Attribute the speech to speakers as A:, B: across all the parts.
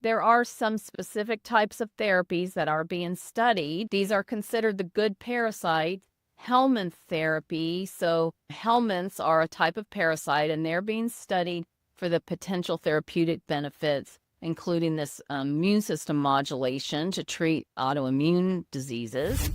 A: There are some specific types of therapies that are being studied. These are considered the good parasite. Helminth Therapy. So helminths are a type of parasite, and they're being studied for the potential therapeutic benefits, including this immune system modulation to treat autoimmune diseases.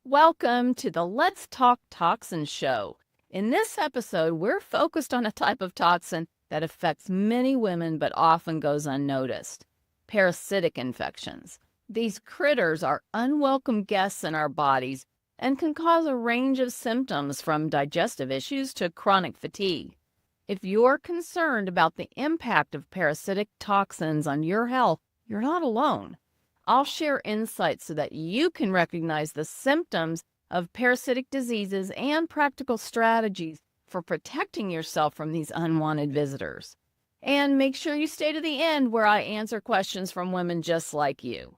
A: Welcome to the Let's Talk Toxins show. In this episode, we're focused on a type of toxin that affects many women but often goes unnoticed: parasitic infections. These critters are unwelcome guests in our bodies and can cause a range of symptoms from digestive issues to chronic fatigue. If you're concerned about the impact of parasitic toxins on your health, you're not alone. I'll share insights so that you can recognize the symptoms of parasitic diseases and practical strategies for protecting yourself from these unwanted visitors. And make sure you stay to the end where I answer questions from women just like you.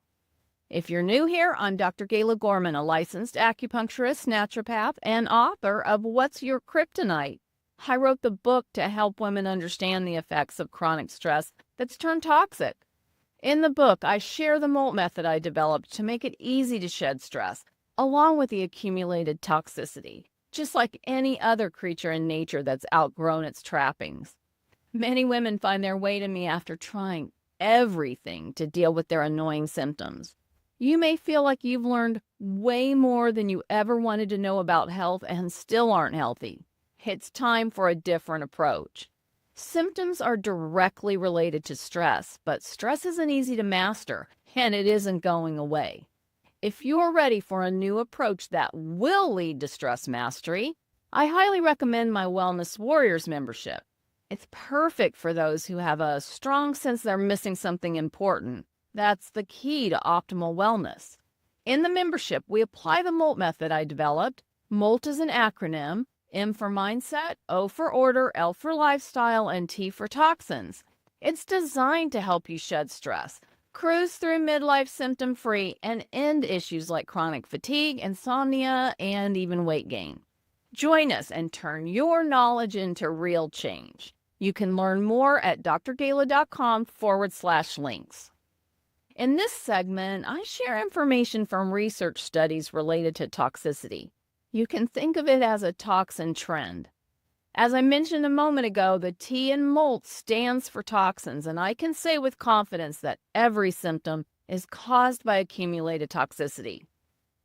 A: If you're new here, I'm Dr. Gayla Gorman, a licensed acupuncturist, naturopath, and author of What's Your Kryptonite? I wrote the book to help women understand the effects of chronic stress that's turned toxic. In the book, I share the molt method I developed to make it easy to shed stress, along with the accumulated toxicity, just like any other creature in nature that's outgrown its trappings. Many women find their way to me after trying everything to deal with their annoying symptoms. You may feel like you've learned way more than you ever wanted to know about health and still aren't healthy. It's time for a different approach. Symptoms are directly related to stress, but stress isn't easy to master, and it isn't going away. If you're ready for a new approach that will lead to stress mastery, I highly recommend my Wellness Warriors membership. It's perfect for those who have a strong sense they're missing something important. That's the key to optimal wellness. In the membership, we apply the molt method I developed. MOLT is an acronym: M for mindset, O for order, L for lifestyle, and T for toxins. It's designed to help you shed stress, cruise through midlife symptom-free, and end issues like chronic fatigue, insomnia, and even weight gain. Join us and turn your knowledge into real change. You can learn more at drgayla.com/links. In this segment, I share information from research studies related to toxicity. You can think of it as a toxin trend. As I mentioned a moment ago, the T in MOLT stands for toxins, and I can say with confidence that every symptom is caused by accumulated toxicity.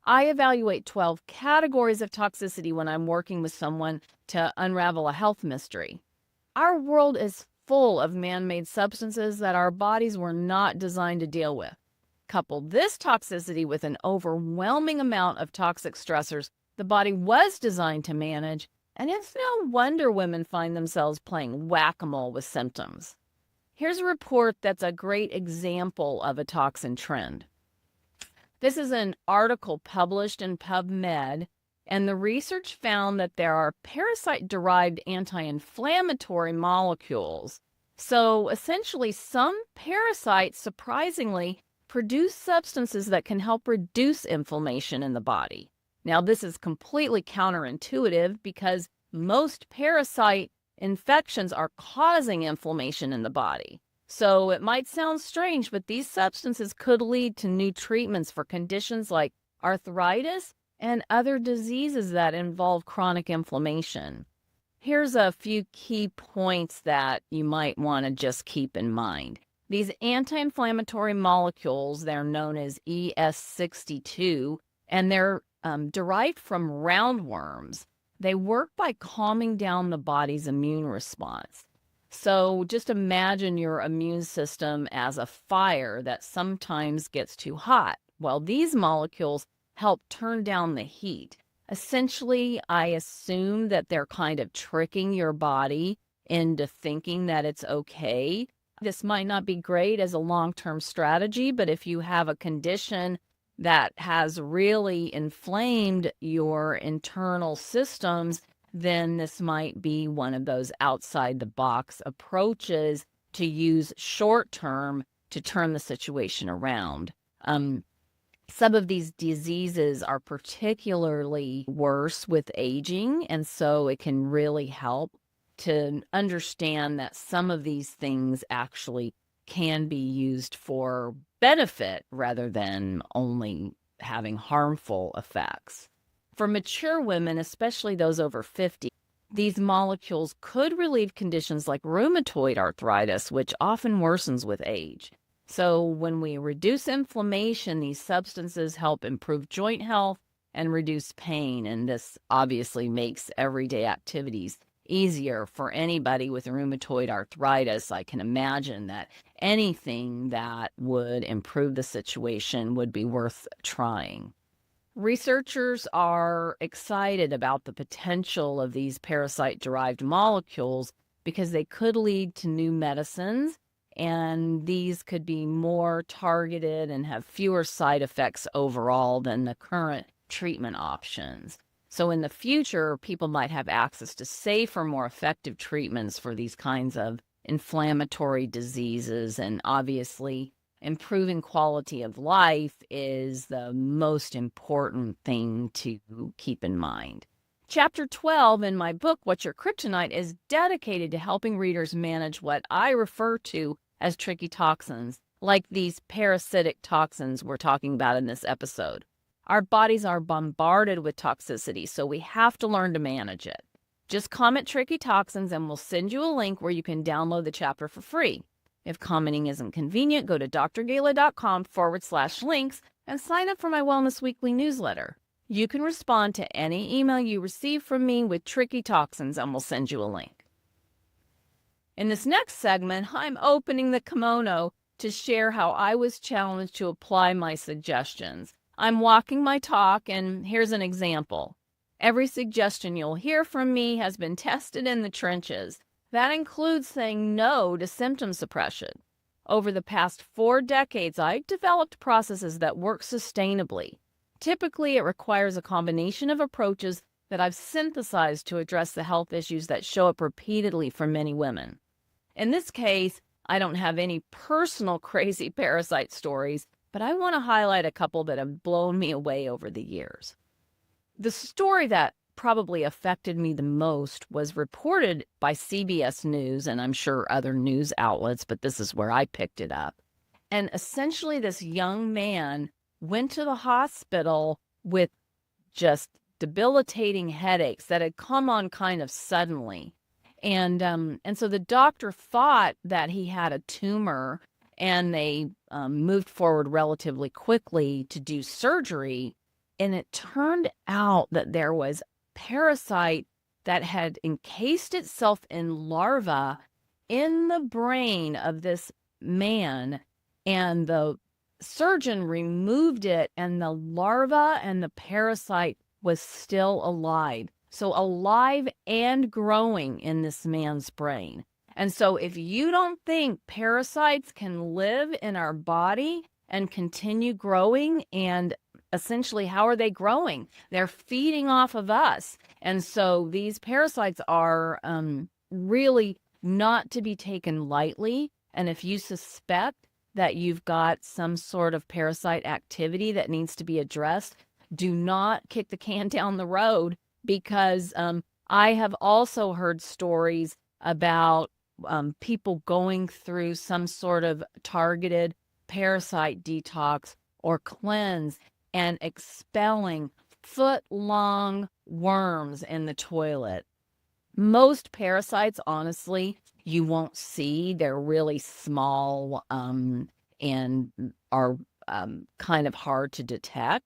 A: I evaluate 12 categories of toxicity when I'm working with someone to unravel a health mystery. Our world is full of man-made substances that our bodies were not designed to deal with. Couple this toxicity with an overwhelming amount of toxic stressors the body was designed to manage, and it's no wonder women find themselves playing whack-a-mole with symptoms. Here's a report that's a great example of a toxin trend. This is an article published in PubMed, and the research found that there are parasite-derived anti-inflammatory molecules. So essentially, some parasites, surprisingly, produce substances that can help reduce inflammation in the body. Now, this is completely counterintuitive because most parasite infections are causing inflammation in the body. So it might sound strange, but these substances could lead to new treatments for conditions like arthritis and other diseases that involve chronic inflammation. Here's a few key points that you might want to just keep in mind. These anti-inflammatory molecules, they're known as ES62, and they're derived from roundworms. They work by calming down the body's immune response. So just imagine your immune system as a fire that sometimes gets too hot. Well, these molecules help turn down the heat. Essentially, I assume that they're kind of tricking your body into thinking that it's okay. This might not be great as a long-term strategy, but if you have a condition that has really inflamed your internal systems, then this might be one of those outside-the-box approaches to use short-term to turn the situation around. Some of these diseases are particularly worse with aging, and so it can really help to understand that some of these things actually can be used for benefit rather than only having harmful effects. For mature women, especially those over 50, these molecules could relieve conditions like rheumatoid arthritis, which often worsens with age. So when we reduce inflammation, these substances help improve joint health and reduce pain. And this obviously makes everyday activities easier for anybody with rheumatoid arthritis. I can imagine that anything that would improve the situation would be worth trying. Researchers are excited about the potential of these parasite-derived molecules because they could lead to new medicines, and these could be more targeted and have fewer side effects overall than the current treatment options. So in the future, people might have access to safer, more effective treatments for these kinds of inflammatory diseases, and obviously improving quality of life is the most important thing to keep in mind. Chapter 12 in my book, What's Your Kryptonite, is dedicated to helping readers manage what I refer to as tricky toxins, like these parasitic toxins we're talking about in this episode. Our bodies are bombarded with toxicity, so we have to learn to manage it. Just comment tricky toxins and we'll send you a link where you can download the chapter for free. If commenting isn't convenient, go to drgala.com/links and sign up for my Wellness Weekly newsletter. You can respond to any email you receive from me with tricky toxins and we'll send you a link. In this next segment, I'm opening the kimono to share how I was challenged to apply my suggestions. I'm walking my talk, and here's an example. Every suggestion you'll hear from me has been tested in the trenches. That includes saying no to symptom suppression. Over the past 4 decades, I've developed processes that work sustainably. Typically, it requires a combination of approaches that I've synthesized to address the health issues that show up repeatedly for many women. In this case, I don't have any personal crazy parasite stories, but I want to highlight a couple that have blown me away over the years. The story that probably affected me the most was reported by CBS News, and I'm sure other news outlets, but this is where I picked it up. And essentially, this young man went to the hospital with just debilitating headaches that had come on kind of suddenly. And so the doctor thought that he had a tumor, and they moved forward relatively quickly to do surgery. And it turned out that there was parasite that had encased itself in larva in the brain of this man, and the surgeon removed it, and the larva and the parasite was still alive. So alive and growing in this man's brain. And so if you don't think parasites can live in our body and continue growing, and essentially, how are they growing? They're feeding off of us. And so these parasites are really not to be taken lightly. And if you suspect that you've got some sort of parasite activity that needs to be addressed, do not kick the can down the road, because I have also heard stories about people going through some sort of targeted parasite detox or cleanse and expelling foot-long worms in the toilet. Most parasites, honestly, you won't see. They're really small and are kind of hard to detect.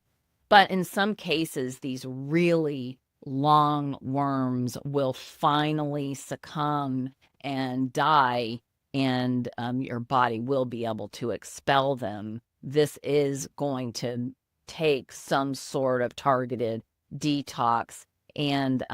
A: But in some cases, these really long worms will finally succumb and die, and your body will be able to expel them. This is going to take some sort of targeted detox and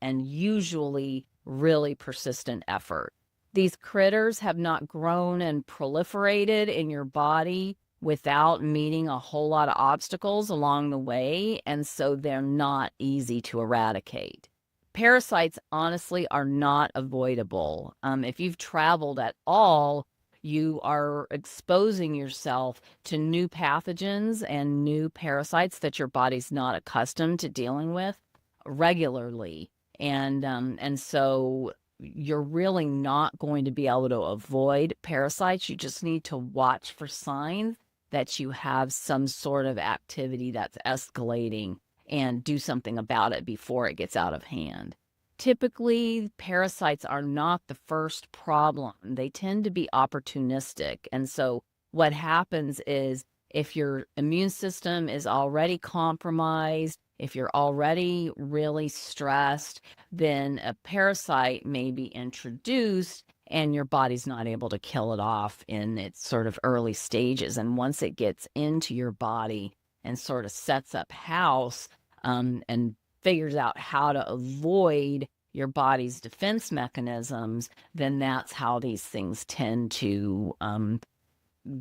A: usually really persistent effort. These critters have not grown and proliferated in your body without meeting a whole lot of obstacles along the way, and so they're not easy to eradicate. Parasites, honestly, are not avoidable. If you've traveled at all, you are exposing yourself to new pathogens and new parasites that your body's not accustomed to dealing with regularly. And so you're really not going to be able to avoid parasites. You just need to watch for signs that you have some sort of activity that's escalating and do something about it before it gets out of hand. Typically, parasites are not the first problem. They tend to be opportunistic. And so what happens is if your immune system is already compromised, if you're already really stressed, then a parasite may be introduced and your body's not able to kill it off in its sort of early stages. And once it gets into your body and sort of sets up house, and figures out how to avoid your body's defense mechanisms, then that's how these things tend to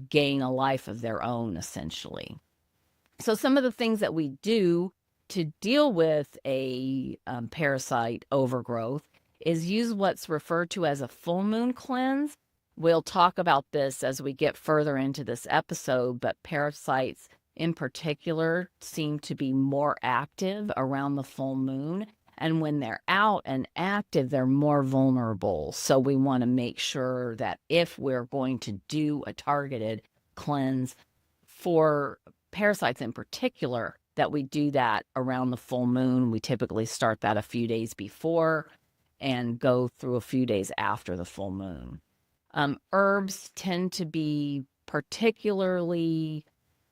A: gain a life of their own, essentially. So some of the things that we do to deal with a parasite overgrowth is use what's referred to as a full moon cleanse. We'll talk about this as we get further into this episode, but parasites in particular seem to be more active around the full moon. And when they're out and active, they're more vulnerable. So we want to make sure that if we're going to do a targeted cleanse for parasites in particular, that we do that around the full moon. We typically start that a few days before and go through a few days after the full moon. Herbs tend to be particularly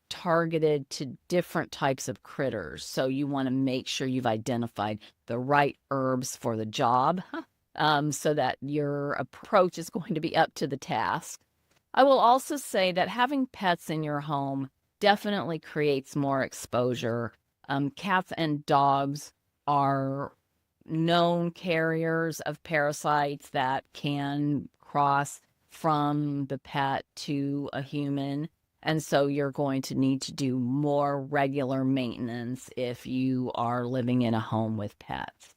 A: targeted to different types of critters. So you want to make sure you've identified the right herbs for the job so that your approach is going to be up to the task. I will also say that having pets in your home definitely creates more exposure. Cats and dogs are known carriers of parasites that can cross from the pet to a human. And so you're going to need to do more regular maintenance if you are living in a home with pets.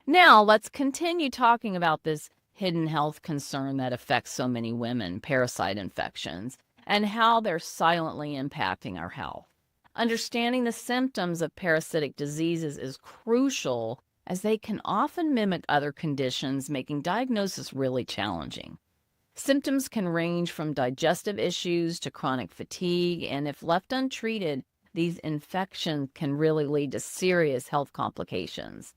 A: Now, let's continue talking about this hidden health concern that affects so many women, parasite infections, and how they're silently impacting our health. Understanding the symptoms of parasitic diseases is crucial as they can often mimic other conditions, making diagnosis really challenging. Symptoms can range from digestive issues to chronic fatigue, and if left untreated, these infections can really lead to serious health complications.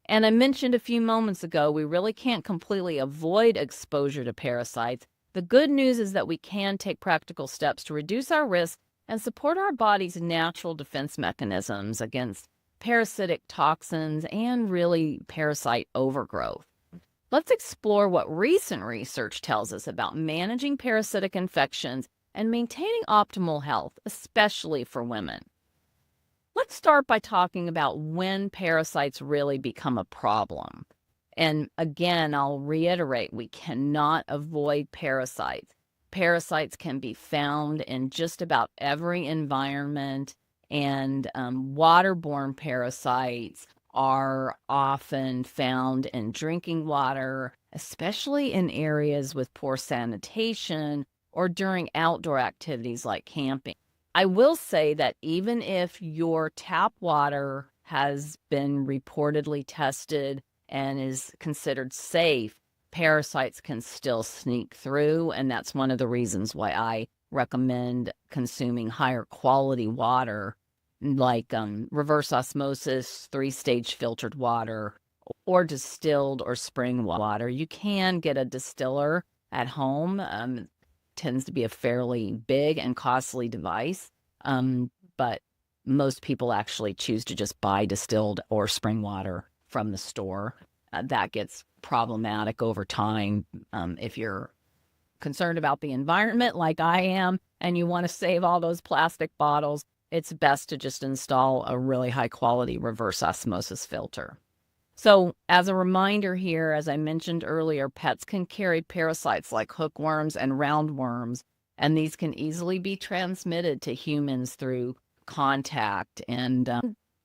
A: And I mentioned a few moments ago, we really can't completely avoid exposure to parasites. The good news is that we can take practical steps to reduce our risk and support our body's natural defense mechanisms against parasitic toxins and really parasite overgrowth. Let's explore what recent research tells us about managing parasitic infections and maintaining optimal health, especially for women. Let's start by talking about when parasites really become a problem. And again, I'll reiterate, we cannot avoid parasites. Parasites can be found in just about every environment, and waterborne parasites are often found in drinking water, especially in areas with poor sanitation or during outdoor activities like camping. I will say that even if your tap water has been reportedly tested and is considered safe, parasites can still sneak through, and that's one of the reasons why I recommend consuming higher quality water like reverse osmosis, 3-stage filtered water, or distilled or spring water. You can get a distiller at home. It tends to be a fairly big and costly device, but most people actually choose to just buy distilled or spring water from the store. That gets problematic over time if you're concerned about the environment like I am and you want to save all those plastic bottles. It's best to just install a really high quality reverse osmosis filter. So as a reminder here, as I mentioned earlier, pets can carry parasites like hookworms and roundworms, and these can easily be transmitted to humans through contact. And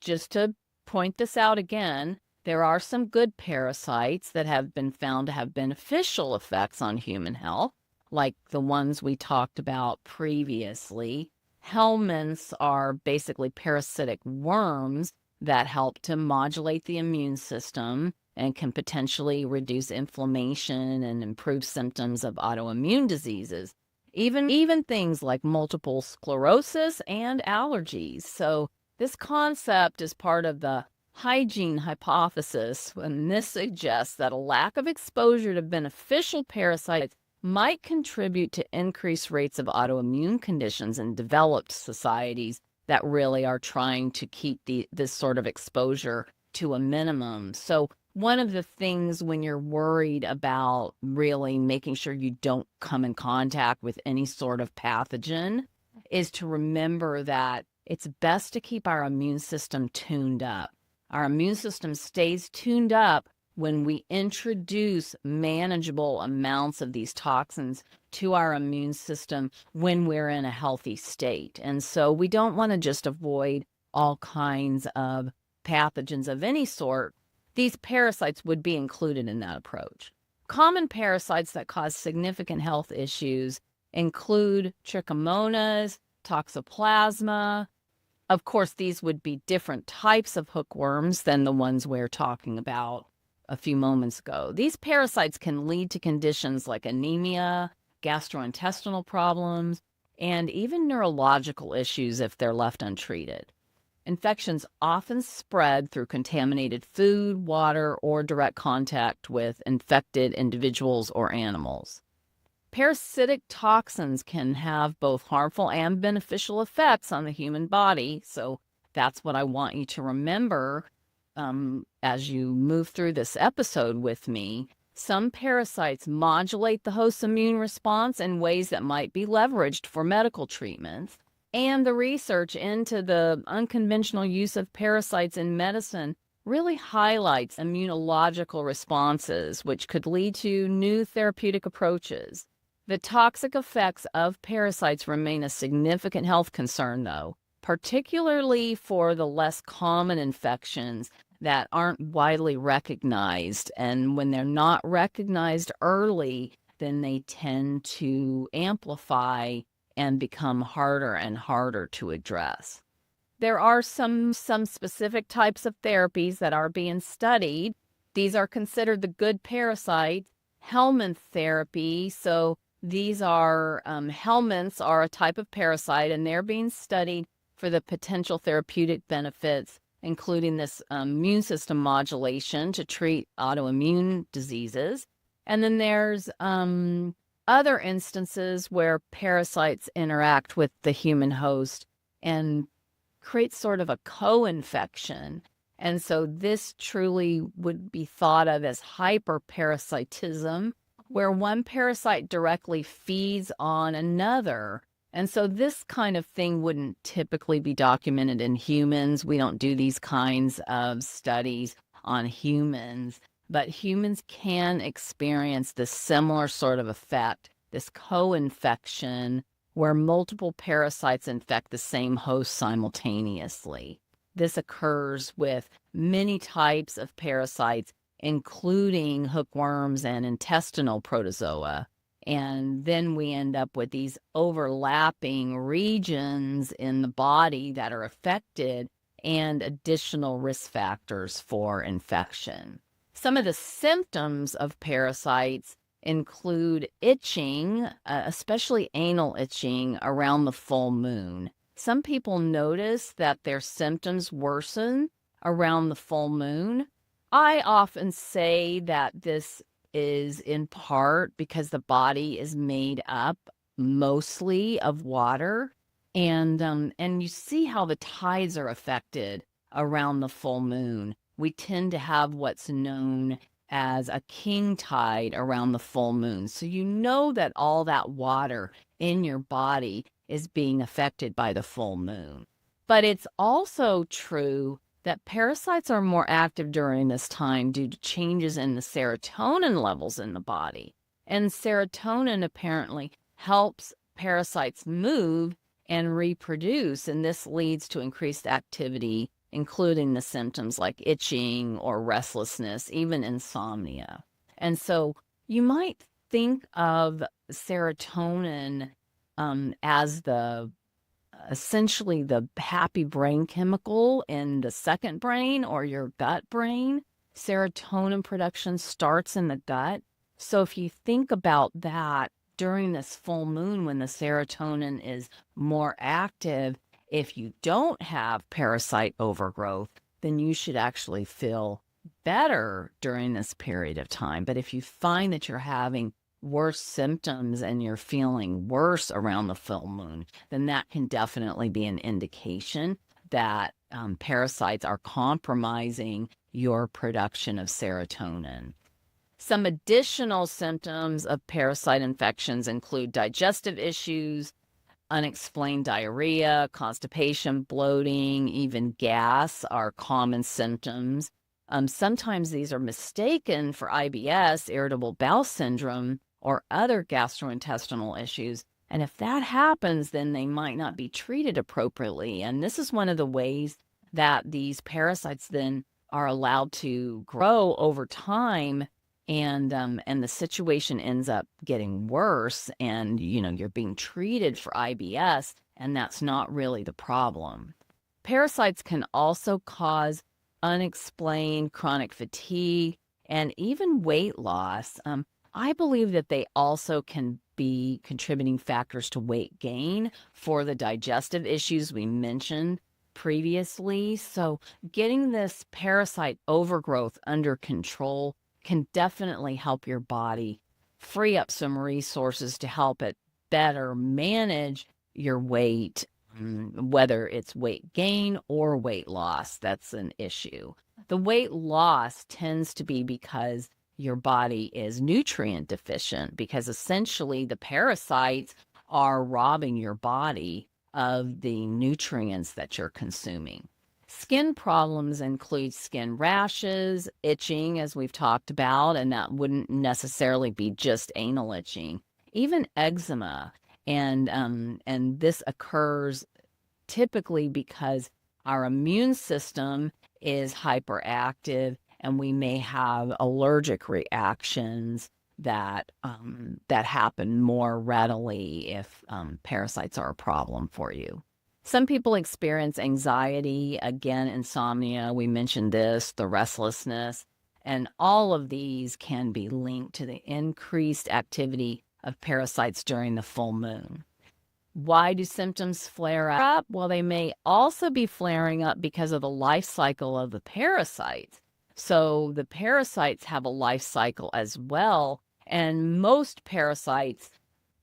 A: just to point this out again, there are some good parasites that have been found to have beneficial effects on human health, like the ones we talked about previously. Helminths are basically parasitic worms that help to modulate the immune system and can potentially reduce inflammation and improve symptoms of autoimmune diseases, even things like multiple sclerosis and allergies. So this concept is part of the hygiene hypothesis, and this suggests that a lack of exposure to beneficial parasites might contribute to increased rates of autoimmune conditions in developed societies that really are trying to keep this sort of exposure to a minimum. So one of the things when you're worried about really making sure you don't come in contact with any sort of pathogen is to remember that it's best to keep our immune system tuned up. Our immune system stays tuned up when we introduce manageable amounts of these toxins to our immune system when we're in a healthy state. And so we don't want to just avoid all kinds of pathogens of any sort. These parasites would be included in that approach. Common parasites that cause significant health issues include trichomonas, toxoplasma. Of course, these would be different types of hookworms than the ones we're talking about a few moments ago. These parasites can lead to conditions like anemia, gastrointestinal problems, and even neurological issues if they're left untreated. Infections often spread through contaminated food, water, or direct contact with infected individuals or animals. Parasitic toxins can have both harmful and beneficial effects on the human body, so that's what I want you to remember as you move through this episode with me. Some parasites modulate the host's immune response in ways that might be leveraged for medical treatments. And the research into the unconventional use of parasites in medicine really highlights immunological responses, which could lead to new therapeutic approaches. The toxic effects of parasites remain a significant health concern, though, particularly for the less common infections that aren't widely recognized. And when they're not recognized early, then they tend to amplify and become harder and harder to address. There are some specific types of therapies that are being studied. These are considered the good parasite, Helminth Therapy. So these are, helminths are a type of parasite, and they're being studied for the potential therapeutic benefits, including this immune system modulation to treat autoimmune diseases. And then there's other instances where parasites interact with the human host and create sort of a co-infection. And so this truly would be thought of as hyperparasitism, where one parasite directly feeds on another. And so this kind of thing wouldn't typically be documented in humans. We don't do these kinds of studies on humans, but humans can experience this similar sort of effect, this co-infection, where multiple parasites infect the same host simultaneously. This occurs with many types of parasites, including hookworms and intestinal protozoa. And then we end up with these overlapping regions in the body that are affected and additional risk factors for infection. Some of the symptoms of parasites include itching, especially anal itching around the full moon. Some people notice that their symptoms worsen around the full moon. I often say that this is in part because the body is made up mostly of water, and you see how the tides are affected around the full moon. We tend to have what's known as a king tide around the full moon. So you know that all that water in your body is being affected by the full moon. But it's also true that parasites are more active during this time due to changes in the serotonin levels in the body. And serotonin apparently helps parasites move and reproduce, and this leads to increased activity, including the symptoms like itching or restlessness, even insomnia. And so you might think of serotonin as essentially the happy brain chemical in the second brain or your gut brain. Serotonin production starts in the gut. So if you think about that during this full moon when the serotonin is more active, if you don't have parasite overgrowth, then you should actually feel better during this period of time. But if you find that you're having worse symptoms and you're feeling worse around the full moon, then that can definitely be an indication that parasites are compromising your production of serotonin. Some additional symptoms of parasite infections include digestive issues, unexplained diarrhea, constipation, bloating, even gas are common symptoms. Sometimes these are mistaken for IBS, irritable bowel syndrome, or other gastrointestinal issues. And if that happens, then they might not be treated appropriately. And this is one of the ways that these parasites then are allowed to grow over time, and the situation ends up getting worse, and you're being treated for IBS, and that's not really the problem. Parasites can also cause unexplained chronic fatigue and even weight loss. I believe that they also can be contributing factors to weight gain for the digestive issues we mentioned previously. So getting this parasite overgrowth under control can definitely help your body free up some resources to help it better manage your weight, whether it's weight gain or weight loss. That's an issue. The weight loss tends to be because your body is nutrient deficient, because essentially the parasites are robbing your body of the nutrients that you're consuming. Skin problems include skin rashes, itching, as we've talked about, and that wouldn't necessarily be just anal itching, even eczema. And this occurs typically because our immune system is hyperactive, and we may have allergic reactions that happen more readily if parasites are a problem for you. Some people experience anxiety, again, insomnia. We mentioned this, the restlessness, and all of these can be linked to the increased activity of parasites during the full moon. Why do symptoms flare up? Well, they may also be flaring up because of the life cycle of the parasites. So the parasites have a life cycle as well, and most parasites,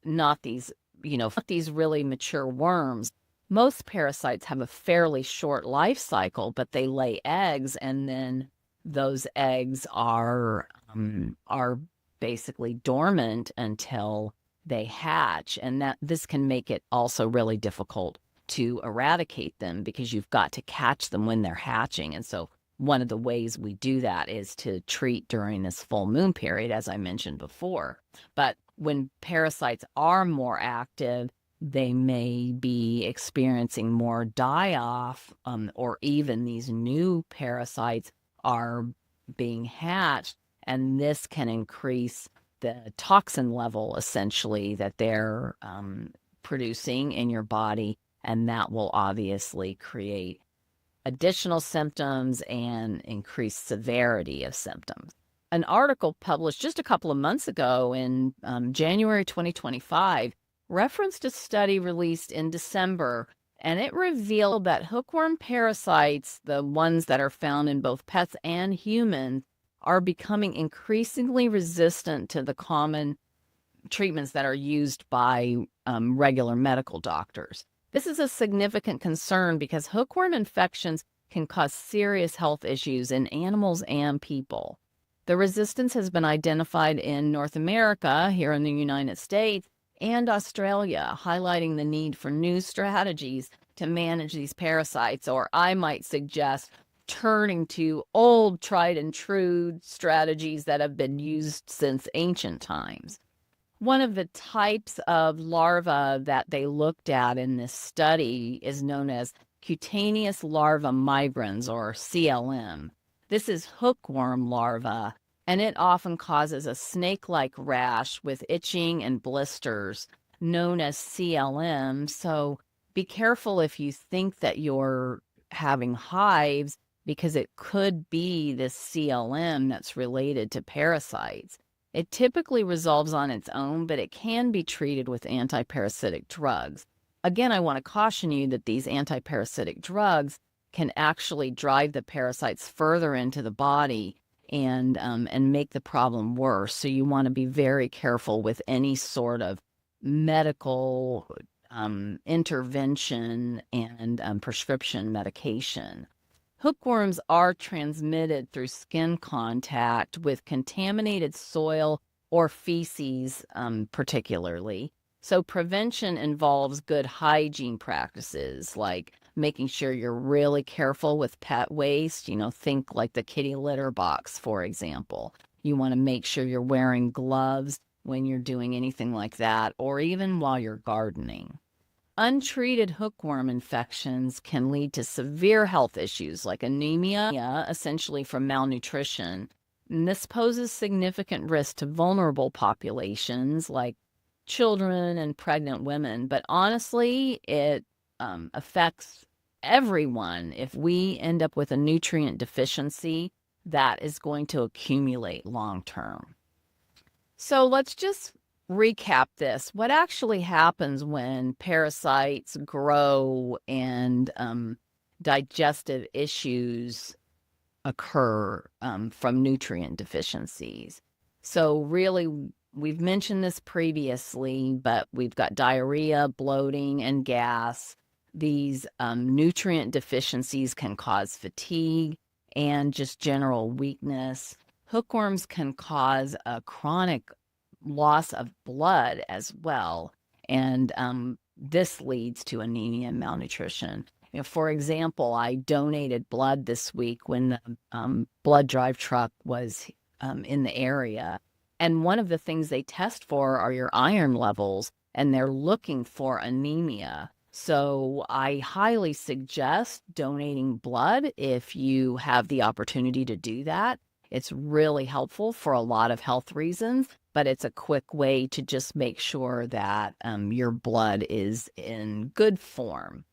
A: not these really mature worms, most parasites have a fairly short life cycle, but they lay eggs, and then those eggs are basically dormant until they hatch. And this can make it also really difficult to eradicate them because you've got to catch them when they're hatching. And so one of the ways we do that is to treat during this full moon period, as I mentioned before. But when parasites are more active, they may be experiencing more die-off, or even these new parasites are being hatched, and this can increase the toxin level, essentially, that they're producing in your body, and that will obviously create additional symptoms and increased severity of symptoms. An article published just a couple of months ago in January 2025 referenced a study released in December, and it revealed that hookworm parasites, the ones that are found in both pets and humans, are becoming increasingly resistant to the common treatments that are used by regular medical doctors. This is a significant concern because hookworm infections can cause serious health issues in animals and people. The resistance has been identified in North America, here in the United States, and Australia, highlighting the need for new strategies to manage these parasites, or I might suggest turning to old tried and true strategies that have been used since ancient times. One of the types of larvae that they looked at in this study is known as cutaneous larva migrans, or CLM. This is hookworm larva, and it often causes a snake-like rash with itching and blisters known as CLM. So be careful if you think that you're having hives, because it could be this CLM that's related to parasites. It typically resolves on its own, but it can be treated with antiparasitic drugs. Again, I want to caution you that these antiparasitic drugs can actually drive the parasites further into the body and make the problem worse. So you want to be very careful with any sort of medical intervention and prescription medication. Hookworms are transmitted through skin contact with contaminated soil or feces, particularly. So prevention involves good hygiene practices, like making sure you're really careful with pet waste. Think like the kitty litter box, for example. You want to make sure you're wearing gloves when you're doing anything like that, or even while you're gardening. Untreated hookworm infections can lead to severe health issues like anemia, essentially from malnutrition. And this poses significant risk to vulnerable populations like children and pregnant women. But honestly, it affects everyone. If we end up with a nutrient deficiency, that is going to accumulate long term. So let's just recap this. What actually happens when parasites grow and digestive issues occur from nutrient deficiencies? So really, we've mentioned this previously, but we've got diarrhea, bloating, and gas. These nutrient deficiencies can cause fatigue and just general weakness. Hookworms can cause a chronic loss of blood as well, and this leads to anemia and malnutrition. For example, I donated blood this week when the blood drive truck was in the area, and one of the things they test for are your iron levels, and they're looking for anemia. So I highly suggest donating blood if you have the opportunity to do that. It's really helpful for a lot of health reasons, but it's a quick way to just make sure that your blood is in good form.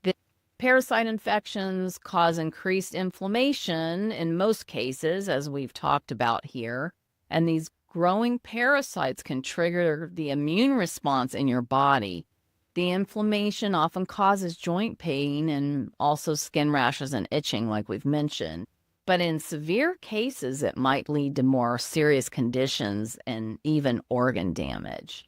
A: The parasite infections cause increased inflammation in most cases, as we've talked about here, and these growing parasites can trigger the immune response in your body. The inflammation often causes joint pain and also skin rashes and itching, like we've mentioned. But in severe cases, it might lead to more serious conditions and even organ damage.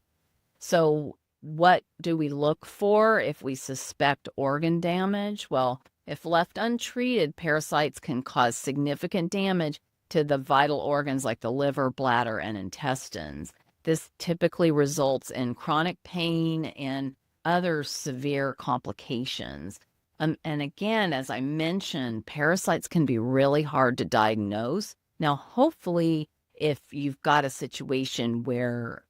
A: So what do we look for if we suspect organ damage? Well, if left untreated, parasites can cause significant damage to the vital organs like the liver, bladder, and intestines. This typically results in chronic pain and other severe complications. And again, as I mentioned, parasites can be really hard to diagnose. Now, hopefully, if you've got a situation where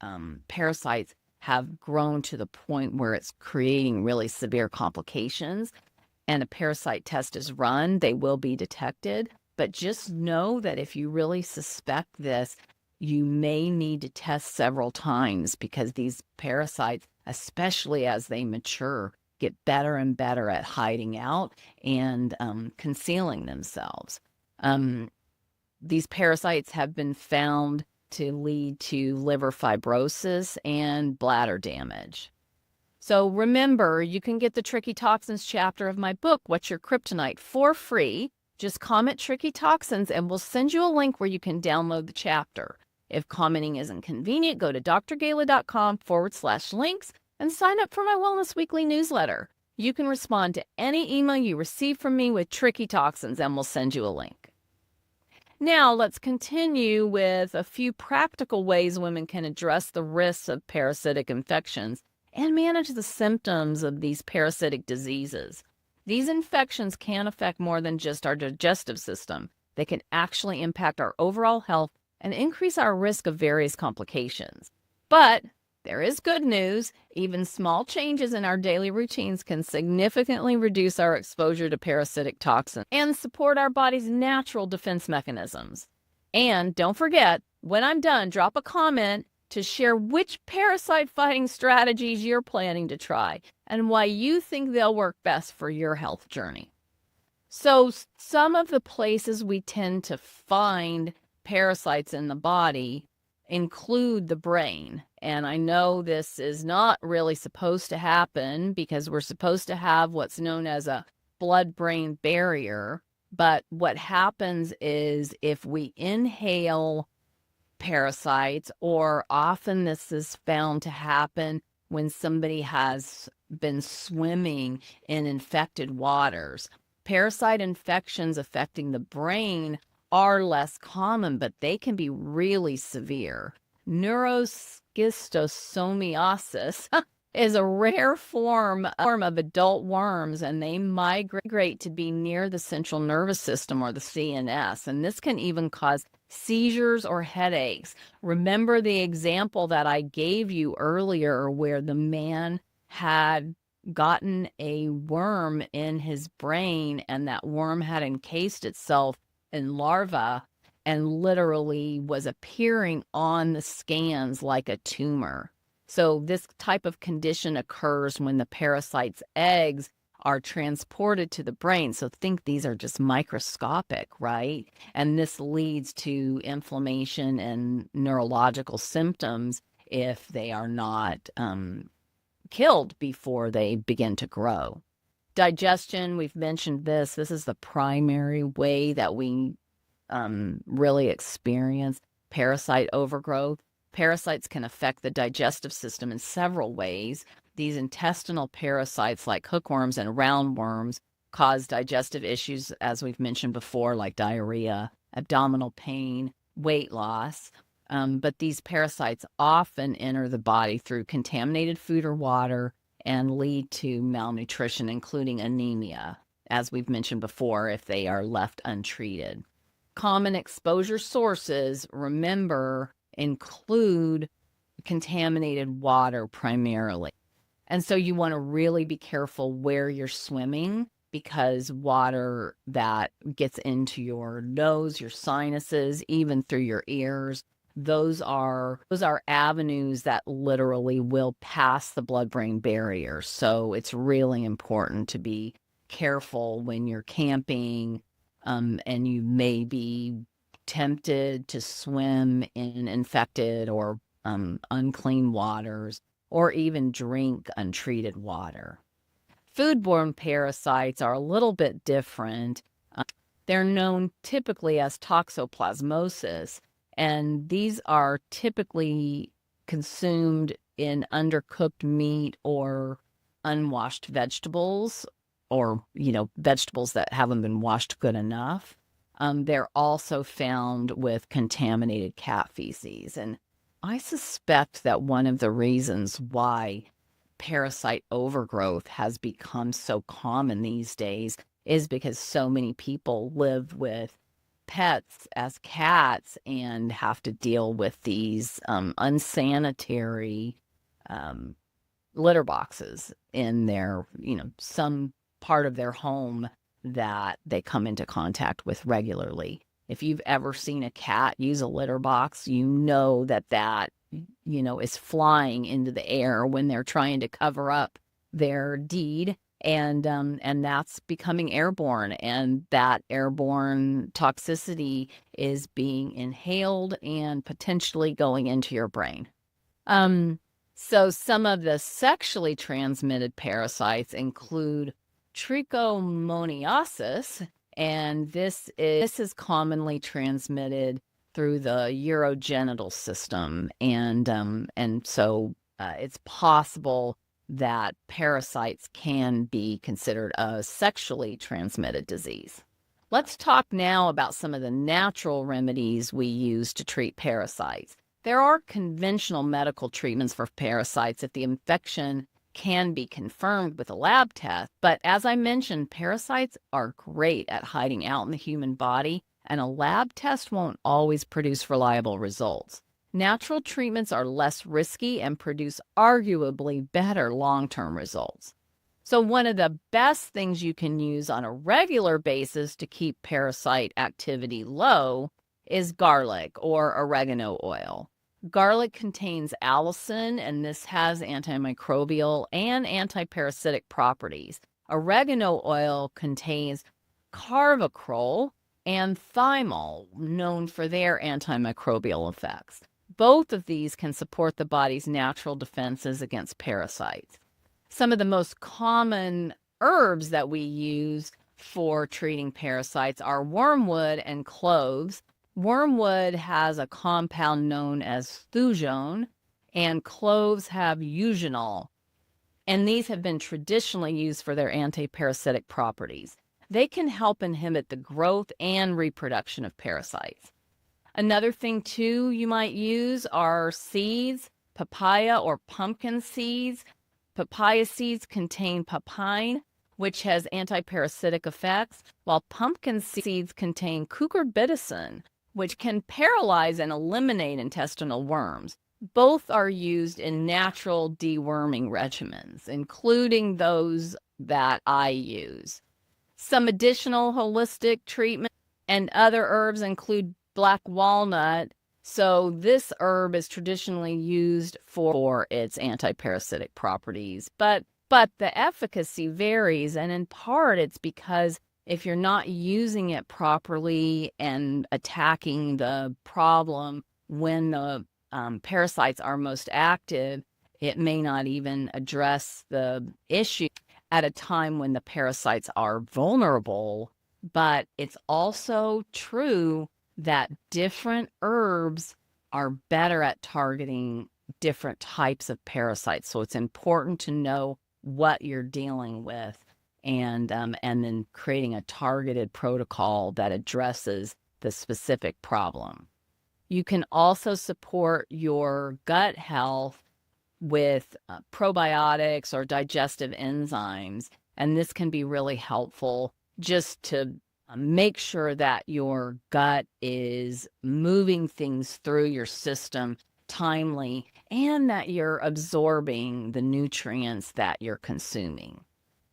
A: parasites have grown to the point where it's creating really severe complications and a parasite test is run, they will be detected. But just know that if you really suspect this, you may need to test several times, because these parasites, especially as they mature, get better and better at hiding out and concealing themselves. These parasites have been found to lead to liver fibrosis and bladder damage. So remember, you can get the Tricky Toxins chapter of my book, What's Your Kryptonite, for free. Just comment Tricky Toxins and we'll send you a link where you can download the chapter. If commenting isn't convenient, go to drgala.com/links and sign up for my Wellness Weekly newsletter. You can respond to any email you receive from me with Tricky Toxins and we'll send you a link. Now let's continue with a few practical ways women can address the risks of parasitic infections and manage the symptoms of these parasitic diseases. These infections can affect more than just our digestive system. They can actually impact our overall health and increase our risk of various complications. But there is good news. Even small changes in our daily routines can significantly reduce our exposure to parasitic toxins and support our body's natural defense mechanisms. And don't forget, when I'm done, drop a comment to share which parasite fighting strategies you're planning to try and why you think they'll work best for your health journey. So some of the places we tend to find parasites in the body include the brain. And I know this is not really supposed to happen because we're supposed to have what's known as a blood-brain barrier. But what happens is if we inhale parasites, or often this is found to happen when somebody has been swimming in infected waters. Parasite infections affecting the brain are less common, but they can be really severe. Neuroschistosomiasis is a rare form of adult worms, and they migrate to be near the central nervous system or the CNS, and this can even cause seizures or headaches. Remember the example that I gave you earlier where the man had gotten a worm in his brain and that worm had encased itself in larva and literally was appearing on the scans like a tumor. So this type of condition occurs when the parasite's eggs are transported to the brain. So think these are just microscopic, right? And this leads to inflammation and neurological symptoms if they are not killed before they begin to grow. Digestion, we've mentioned this. This is the primary way that we really experience parasite overgrowth. Parasites can affect the digestive system in several ways. These intestinal parasites like hookworms and roundworms cause digestive issues, as we've mentioned before, like diarrhea, abdominal pain, weight loss. But these parasites often enter the body through contaminated food or water and lead to malnutrition, including anemia, as we've mentioned before, if they are left untreated. Common exposure sources, remember, include contaminated water primarily. And so you want to really be careful where you're swimming, because water that gets into your nose, your sinuses, even through your ears, those are avenues that literally will pass the blood-brain barrier. So it's really important to be careful when you're camping, and you may be tempted to swim in infected or unclean waters, or even drink untreated water. Foodborne parasites are a little bit different. They're known typically as toxoplasmosis, and these are typically consumed in undercooked meat or unwashed vegetables, or, vegetables that haven't been washed good enough. They're also found with contaminated cat feces. And I suspect that one of the reasons why parasite overgrowth has become so common these days is because so many people live with pets as cats and have to deal with these unsanitary litter boxes in their, some part of their home that they come into contact with regularly. If you've ever seen a cat use a litter box, you know that is flying into the air when they're trying to cover up their deed, and that's becoming airborne, and that airborne toxicity is being inhaled and potentially going into your brain. So some of the sexually transmitted parasites include trichomoniasis, and this is commonly transmitted through the urogenital system, and so it's possible that parasites can be considered a sexually transmitted disease. Let's talk now about some of the natural remedies we use to treat parasites. There are conventional medical treatments for parasites if the infection can be confirmed with a lab test, but as I mentioned, parasites are great at hiding out in the human body, and a lab test won't always produce reliable results. Natural treatments are less risky and produce arguably better long-term results. So one of the best things you can use on a regular basis to keep parasite activity low is garlic or oregano oil. Garlic contains allicin, and this has antimicrobial and antiparasitic properties. Oregano oil contains Carvacrol and Thymol, known for their antimicrobial effects. Both of these can support the body's natural defenses against parasites. Some of the most common herbs that we use for treating parasites are wormwood and cloves. Wormwood has a compound known as thujone, and cloves have eugenol, and these have been traditionally used for their antiparasitic properties. They can help inhibit the growth and reproduction of parasites. Another thing, too, you might use are seeds, papaya or pumpkin seeds. Papaya seeds contain papain, which has antiparasitic effects, while pumpkin seeds contain cucurbitacin, which can paralyze and eliminate intestinal worms. Both are used in natural deworming regimens, including those that I use. Some additional holistic treatment and other herbs include black walnut. So this herb is traditionally used for its antiparasitic properties, but the efficacy varies, and in part it's because if you're not using it properly and attacking the problem when the parasites are most active, it may not even address the issue at a time when the parasites are vulnerable. But it's also true that different herbs are better at targeting different types of parasites. So it's important to know what you're dealing with and then creating a targeted protocol that addresses the specific problem. You can also support your gut health with probiotics or digestive enzymes, and this can be really helpful just to make sure that your gut is moving things through your system timely and that you're absorbing the nutrients that you're consuming.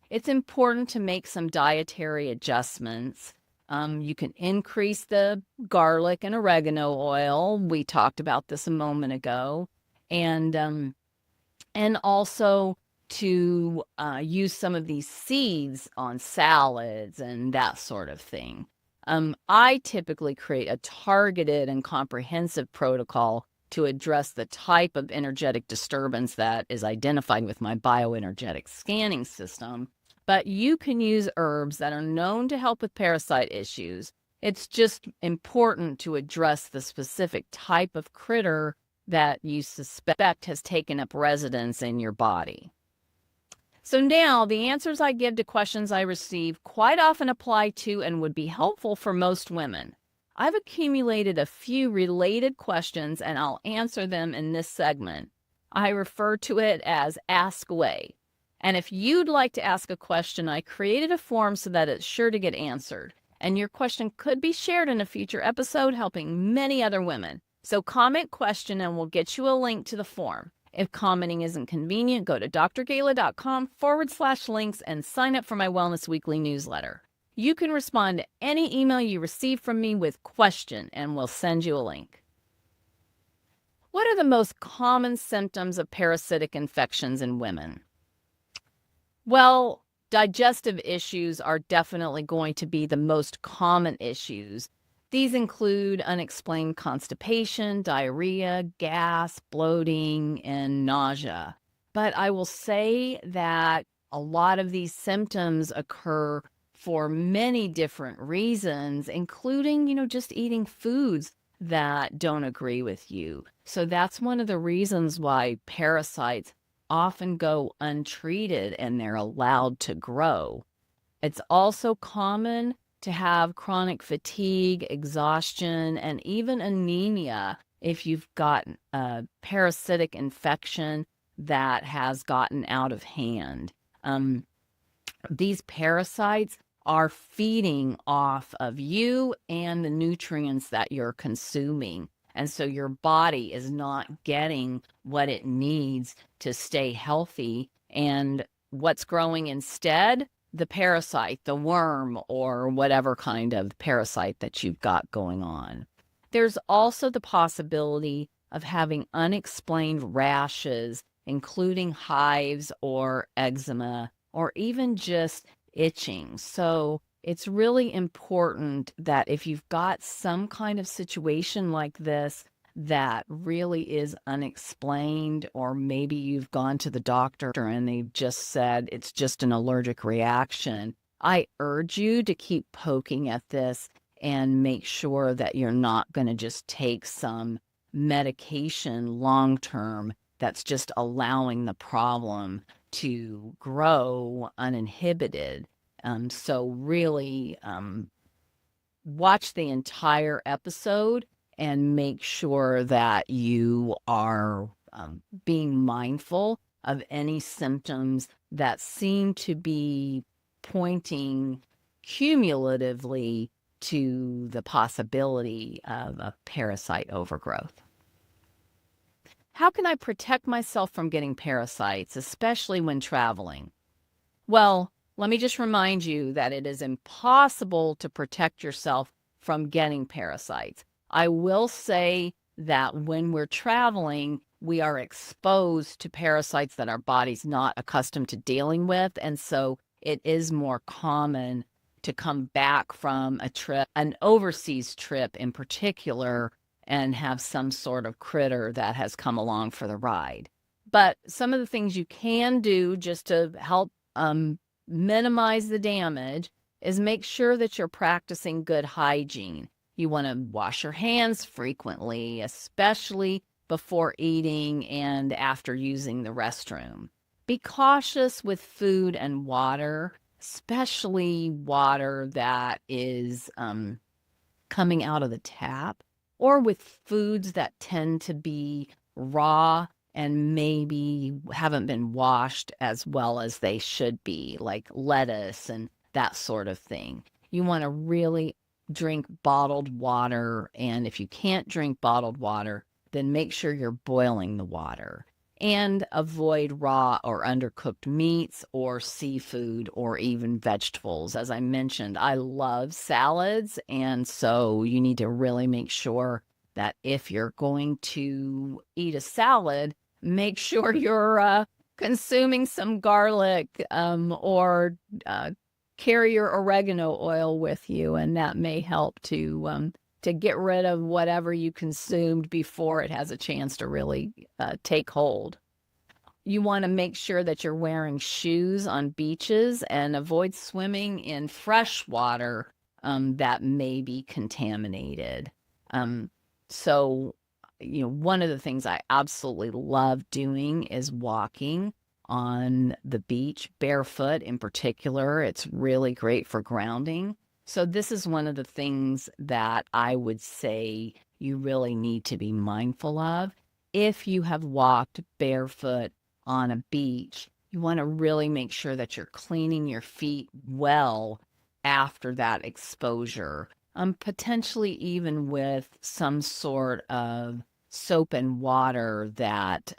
A: It's important to make some dietary adjustments. You can increase the garlic and oregano oil. We talked about this a moment ago. And also to use some of these seeds on salads and that sort of thing. I typically create a targeted and comprehensive protocol to address the type of energetic disturbance that is identified with my bioenergetic scanning system. But you can use herbs that are known to help with parasite issues. It's just important to address the specific type of critter that you suspect has taken up residence in your body. So now the answers I give to questions I receive quite often apply to and would be helpful for most women. I've accumulated a few related questions and I'll answer them in this segment. I refer to it as Ask Away. And if you'd like to ask a question, I created a form so that it's sure to get answered. And your question could be shared in a future episode, helping many other women. So comment question and we'll get you a link to the form. If commenting isn't convenient, go to drgala.com/links and sign up for my Wellness Weekly newsletter. You can respond to any email you receive from me with question and we'll send you a link. What are the most common symptoms of parasitic infections in women? Well, digestive issues are definitely going to be the most common issues. These include unexplained constipation, diarrhea, gas, bloating, and nausea. But I will say that a lot of these symptoms occur for many different reasons, including, just eating foods that don't agree with you. So that's one of the reasons why parasites often go untreated and they're allowed to grow. It's also common to have chronic fatigue, exhaustion, and even anemia if you've got a parasitic infection that has gotten out of hand. These parasites are feeding off of you and the nutrients that you're consuming. And so your body is not getting what it needs to stay healthy. And what's growing instead? The parasite, the worm, or whatever kind of parasite that you've got going on. There's also the possibility of having unexplained rashes, including hives or eczema, or even just itching. So it's really important that if you've got some kind of situation like this that really is unexplained, or maybe you've gone to the doctor and they've just said it's just an allergic reaction, I urge you to keep poking at this and make sure that you're not going to just take some medication long term that's just allowing the problem to grow uninhibited. So really watch the entire episode and make sure that you are being mindful of any symptoms that seem to be pointing cumulatively to the possibility of a parasite overgrowth. How can I protect myself from getting parasites, especially when traveling? Well, let me just remind you that it is impossible to protect yourself from getting parasites. I will say that when we're traveling, we are exposed to parasites that our body's not accustomed to dealing with. And so it is more common to come back from a trip, an overseas trip in particular, and have some sort of critter that has come along for the ride. But some of the things you can do just to help minimize the damage is make sure that you're practicing good hygiene. You want to wash your hands frequently, especially before eating and after using the restroom. Be cautious with food and water, especially water that is coming out of the tap, or with foods that tend to be raw and maybe haven't been washed as well as they should be, like lettuce and that sort of thing. You want to really drink bottled water, and if you can't drink bottled water, then make sure you're boiling the water. And avoid raw or undercooked meats or seafood or even vegetables. As I mentioned, I love salads, and so you need to really make sure that if you're going to eat a salad, make sure you're consuming some garlic or carry your oregano oil with you, and that may help to get rid of whatever you consumed before it has a chance to really take hold. You want to make sure that you're wearing shoes on beaches and avoid swimming in fresh water that may be contaminated. So, one of the things I absolutely love doing is walking on the beach, barefoot in particular. It's really great for grounding. So this is one of the things that I would say you really need to be mindful of. If you have walked barefoot on a beach, you want to really make sure that you're cleaning your feet well after that exposure, potentially even with some sort of soap and water that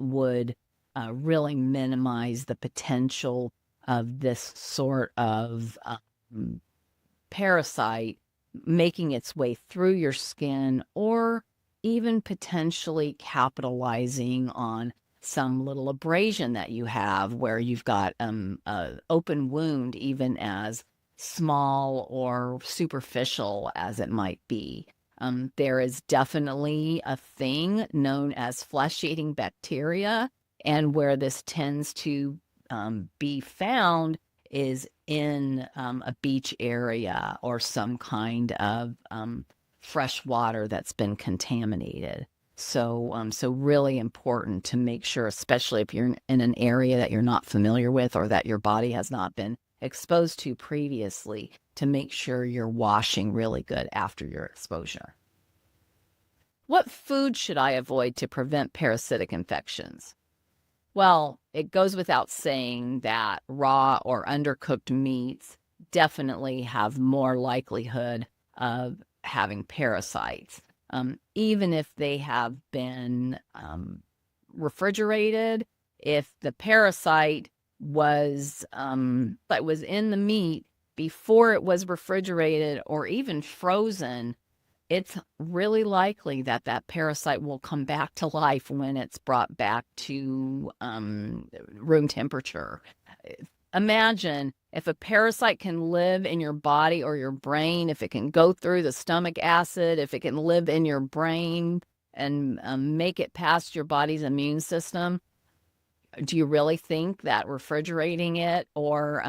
A: would really minimize the potential of this sort of parasite making its way through your skin, or even potentially capitalizing on some little abrasion that you have where you've got an open wound, even as small or superficial as it might be. There is definitely a thing known as flesh-eating bacteria, and where this tends to be found is in a beach area or some kind of fresh water that's been contaminated. So really important to make sure, especially if you're in an area that you're not familiar with or that your body has not been exposed to previously, to make sure you're washing really good after your exposure. What food should I avoid to prevent parasitic infections? Well, it goes without saying that raw or undercooked meats definitely have more likelihood of having parasites, even if they have been refrigerated. If the parasite was in the meat before it was refrigerated or even frozen, it's really likely that that parasite will come back to life when it's brought back to room temperature. Imagine if a parasite can live in your body or your brain, if it can go through the stomach acid, if it can live in your brain and make it past your body's immune system. Do you really think that refrigerating it or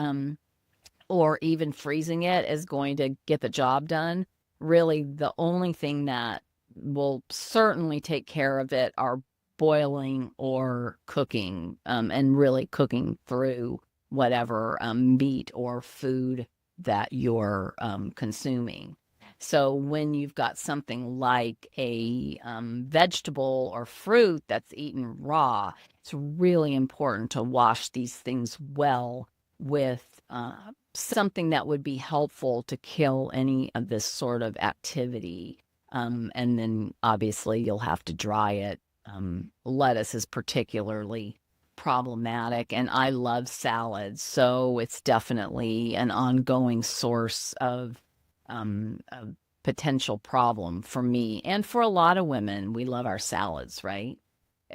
A: even freezing it is going to get the job done? Really, the only thing that will certainly take care of it are boiling or cooking, and really cooking through whatever meat or food that you're consuming. So when you've got something like a vegetable or fruit that's eaten raw, it's really important to wash these things well with something that would be helpful to kill any of this sort of activity. And then obviously you'll have to dry it. Lettuce is particularly problematic, and I love salads, so it's definitely an ongoing source of a potential problem for me and for a lot of women. We love our salads, right?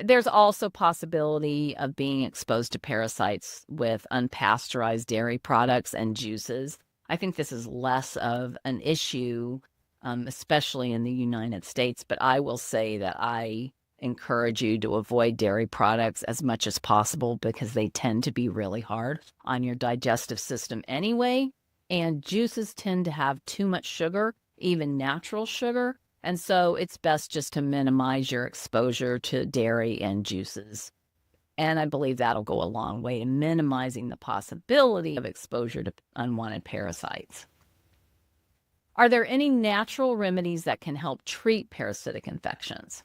A: There's also possibility of being exposed to parasites with unpasteurized dairy products and juices. I think this is less of an issue, especially in the United States, but I will say that I encourage you to avoid dairy products as much as possible because they tend to be really hard on your digestive system anyway, and juices tend to have too much sugar, even natural sugar. And so it's best just to minimize your exposure to dairy and juices. And I believe that'll go a long way to minimizing the possibility of exposure to unwanted parasites. Are there any natural remedies that can help treat parasitic infections?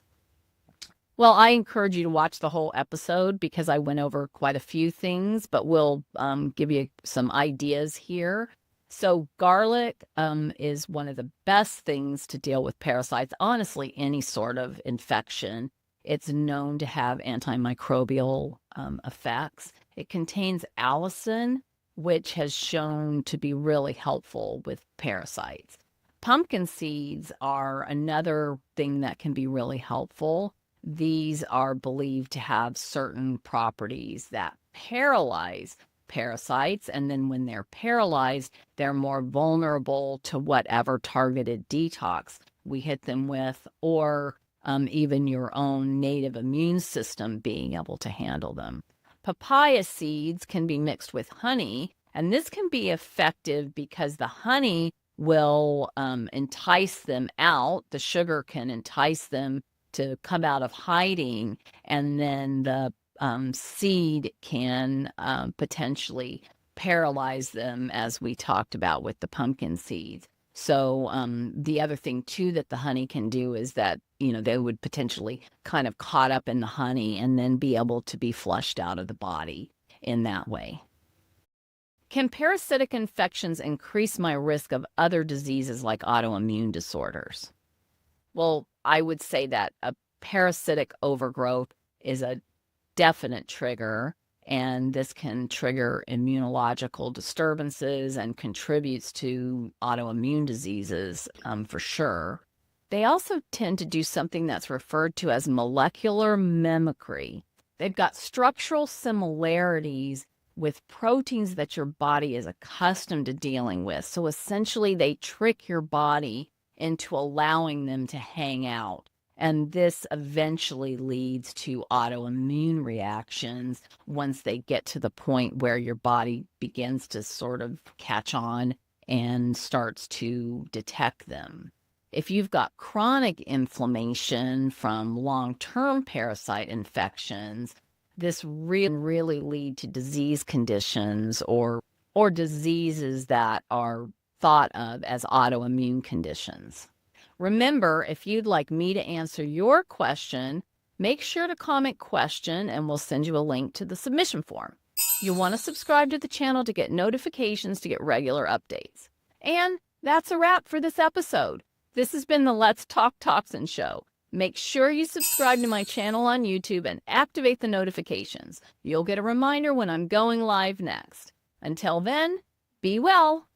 A: Well, I encourage you to watch the whole episode because I went over quite a few things, but we'll give you some ideas here. So garlic is one of the best things to deal with parasites. Honestly, any sort of infection. It's known to have antimicrobial effects. It contains allicin, which has shown to be really helpful with parasites. Pumpkin seeds are another thing that can be really helpful. These are believed to have certain properties that paralyze parasites, and then when they're paralyzed, they're more vulnerable to whatever targeted detox we hit them with, or even your own native immune system being able to handle them. Papaya seeds can be mixed with honey, and this can be effective because the honey will entice them out. The sugar can entice them to come out of hiding, and then the seed can potentially paralyze them, as we talked about with the pumpkin seeds. So the other thing too that the honey can do is that, they would potentially kind of caught up in the honey and then be able to be flushed out of the body in that way. Can parasitic infections increase my risk of other diseases like autoimmune disorders? Well, I would say that a parasitic overgrowth is a definite trigger, and this can trigger immunological disturbances and contributes to autoimmune diseases for sure. They also tend to do something that's referred to as molecular mimicry. They've got structural similarities with proteins that your body is accustomed to dealing with. So essentially, they trick your body into allowing them to hang out. And this eventually leads to autoimmune reactions once they get to the point where your body begins to sort of catch on and starts to detect them. If you've got chronic inflammation from long-term parasite infections, this really lead to disease conditions or diseases that are thought of as autoimmune conditions. Remember, if you'd like me to answer your question, make sure to comment question and we'll send you a link to the submission form. You'll want to subscribe to the channel to get notifications to get regular updates. And that's a wrap for this episode. This has been the Let's Talk Toxins show. Make sure you subscribe to my channel on YouTube and activate the notifications. You'll get a reminder when I'm going live next. Until then, be well.